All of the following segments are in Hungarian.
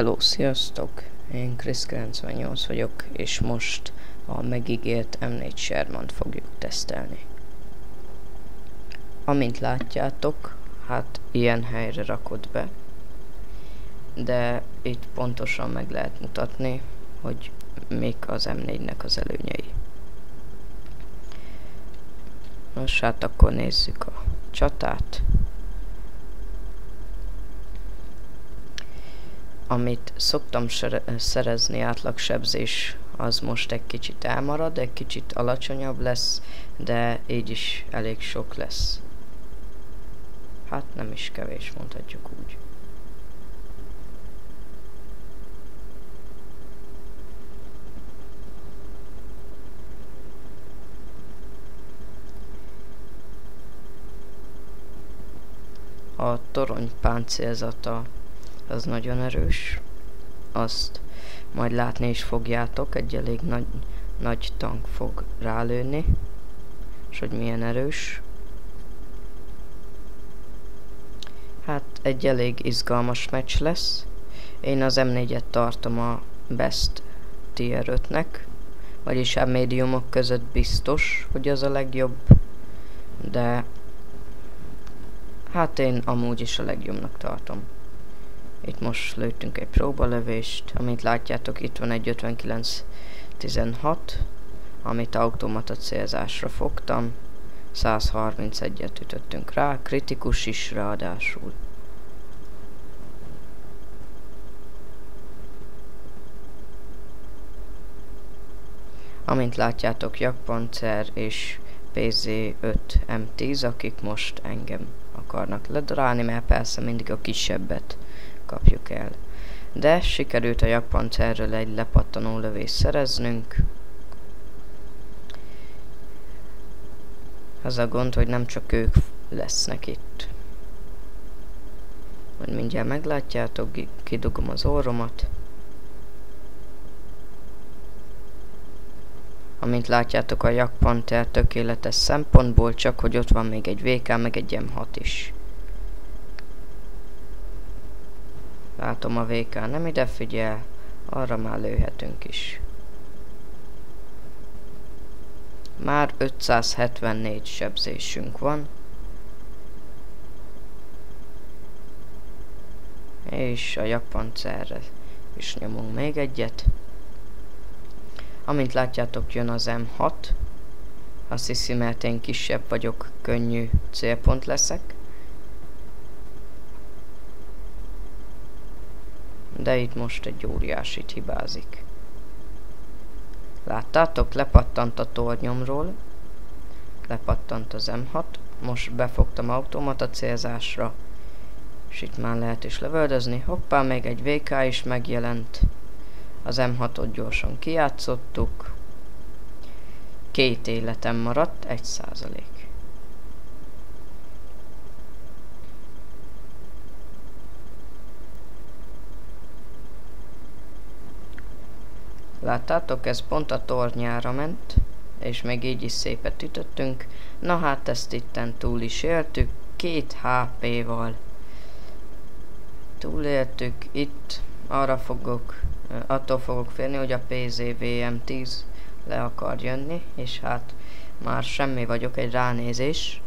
Hello, sziasztok! Én Chris98 vagyok, és most a megígért M4 Shermant fogjuk tesztelni. Amint látjátok, hát ilyen helyre rakod be, de itt pontosan meg lehet mutatni, hogy mik az M4-nek az előnyei. Nos, hát akkor nézzük a csatát. Amit szoktam szerezni átlagsebzés, az most egy kicsit elmarad, egy kicsit alacsonyabb lesz, de így is elég sok lesz. Hát nem is kevés, mondhatjuk úgy. A torony páncélzata az nagyon erős, azt majd látni is fogjátok, egy elég nagy tank fog rálőni, és hogy milyen erős. Hát egy elég izgalmas meccs lesz. Én az M4-et tartom a best tier 5-nek, vagyis a médiumok között biztos, hogy az a legjobb, de hát én amúgy is a legjobbnak tartom. Itt most lőttünk egy próbalövést, amint látjátok, itt van egy 59-16, amit automata célzásra fogtam. 131-et ütöttünk rá, kritikus is ráadásul. Amint látjátok, Jakpanzer és PZ5 M10, akik most engem akarnak ledarálni, mert persze mindig a kisebbet kapjuk el. De sikerült a Jakpanzerről egy lepattanó lövést szereznünk. Az a gond, hogy nem csak ők lesznek itt. Majd mindjárt meglátjátok, kidugom az orromat. Amint látjátok, a Jakpanzer tökéletes szempontból, csak hogy ott van még egy VK, meg egy M6 is. Látom, a VK nem ide figyel, arra már lőhetünk is. Már 574 sebzésünk van. És a Jakpanzerre is nyomunk még egyet. Amint látjátok, jön az M6. Azt hiszi, mert én kisebb vagyok, könnyű célpont leszek. De itt most egy óriásit hibázik. Láttátok? Lepattant a tornyomról. Lepattant az M6. Most befogtam automata célzásra. És itt már lehet is lövöldözni. Hoppá, még egy VK is megjelent. Az M6-ot gyorsan kijátszottuk. 2 életem maradt, 1%. Láttátok, ez pont a tornyára ment, és még így is szépet ütöttünk. Na hát ezt itten túl is éltük, 2 HP-val. Túléltük, itt attól fogok félni, hogy a PZVM10 le akar jönni, és hát már semmi vagyok, egy ránézés.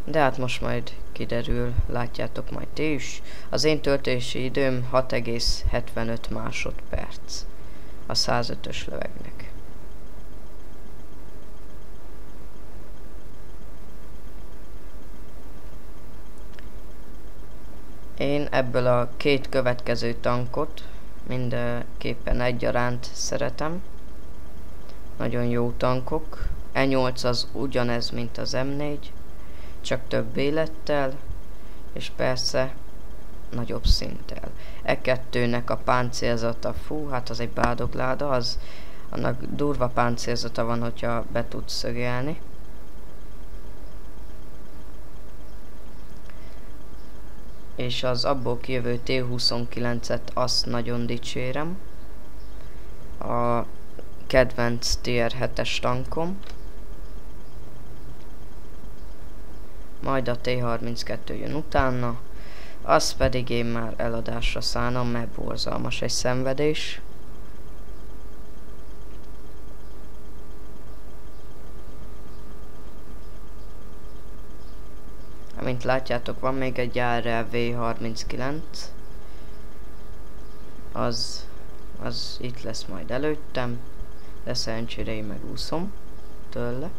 De hát most majd kiderül, látjátok majd ti is. Az én töltési időm 6,75 másodperc a 105-ös lövegnek. Én ebből a 2 következő tankot mindenképpen egyaránt szeretem. Nagyon jó tankok. E8 az ugyanez, mint az M4, csak több élettel, és persze nagyobb szinttel. E2-nek a páncélzata, fú, hát az egy bádogláda, annak durva páncélzata van, hogyha be tudsz szögelni. És az abból kijövő T29-et azt nagyon dicsérem. A kedvenc tier 7-es tankom. majd a T32 jön utána, azt pedig én már eladásra szánom, mert borzalmas egy szenvedés. Amint látjátok, van még egy ARL V39. Az itt lesz majd előttem, de szerencsére én megúszom tőle.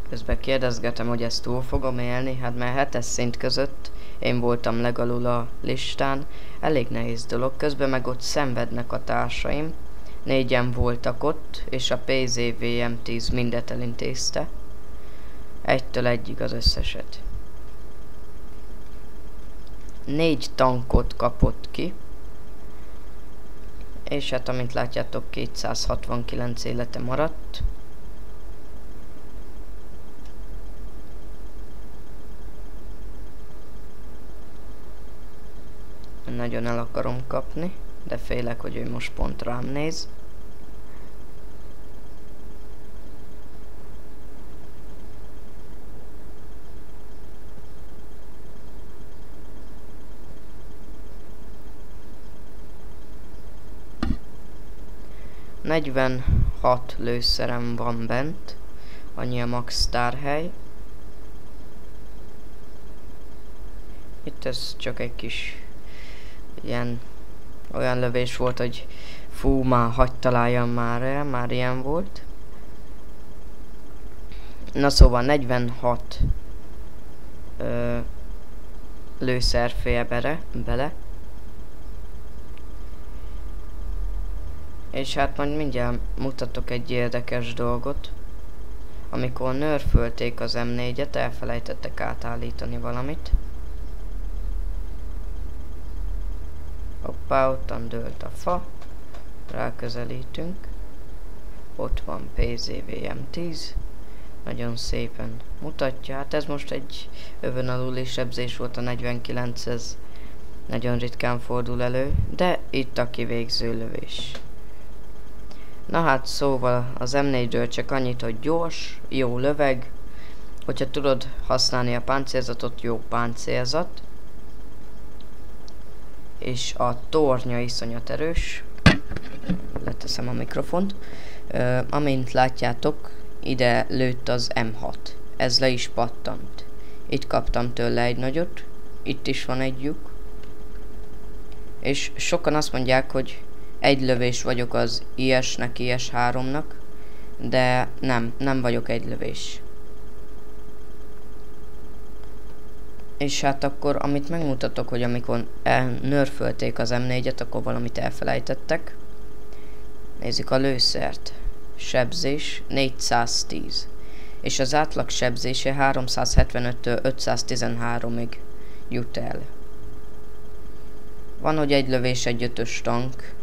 Közben kérdezgetem, hogy ezt túl fogom élni, hát mert 7-es szint között én voltam legalul a listán, elég nehéz dolog, közben meg ott szenvednek a társaim, 4-en voltak ott, és a PZVM10 mindet elintézte, 1-től 1-ig az összeset. 4 tankot kapott ki, és hát amint látjátok 269 élete maradt. Nagyon el akarom kapni, de félek, hogy ő most pont rám néz. ...46 lőszerem van bent, annyi a max tárhely. Itt ez csak egy kis olyan lövés volt, hogy fú, már hagyd találjam már el, már ilyen volt. Na szóval 46 lőszer fél bele. És hát majd mindjárt mutatok egy érdekes dolgot. Amikor nerfölték az M4-et, elfelejtettek átállítani valamit. Hoppá, ottan dőlt a fa. Ráközelítünk. Ott van PZVM10. Nagyon szépen mutatja. Hát ez most egy övön aluli sebzés volt a 49, ez nagyon ritkán fordul elő, de itt a kivégző lövés. Na hát szóval az M4-ről csak annyit, hogy gyors, jó löveg, hogyha tudod használni a páncélzatot, jó páncélzat, és a tornya iszonyat erős. Leteszem a mikrofont. Amint látjátok, ide lőtt az M6. Ez le is pattant. Itt kaptam tőle egy nagyot, itt is van egy lyuk. És sokan azt mondják, hogy egy lövés vagyok az IS-nek, IS-3-nak, de nem vagyok egy lövés. És hát akkor, amit megmutatok, hogy amikor nerfölték az M4-et, akkor valamit elfelejtettek. Nézzük a lőszert. Sebzés 410. És az átlag sebzése 375-től 513-ig jut el. Van, hogy egy lövés egy 5-ös tank.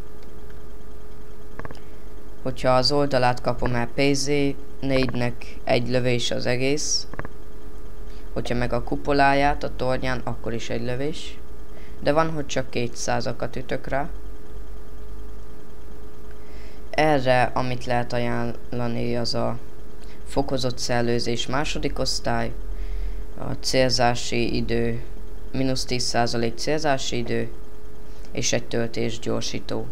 Hogyha az oldalát kapom el PZ4-nek egy lövés az egész. Hogyha meg a kupoláját a tornyán, akkor is egy lövés. De van, hogy csak 200-akat ütök rá. Erre, amit lehet ajánlani, az a fokozott szellőzés második osztály, a célzási idő, -10% célzási idő, és egy töltés gyorsító.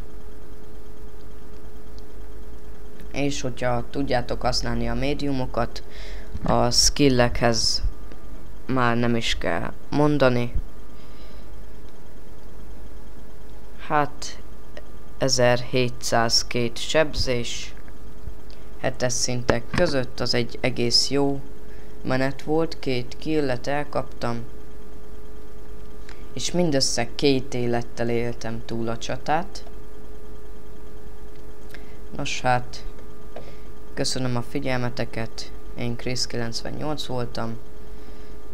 És hogyha tudjátok használni a médiumokat, a skillekhez már nem is kell mondani. Hát 1702 sebzés 7-es szintek között, az egy egész jó menet volt, 2 killet elkaptam, és mindössze 2 élettel éltem túl a csatát. Nos hát, köszönöm a figyelmeteket, én Chris 98 voltam,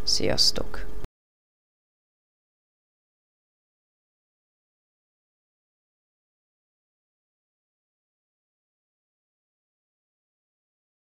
sziasztok!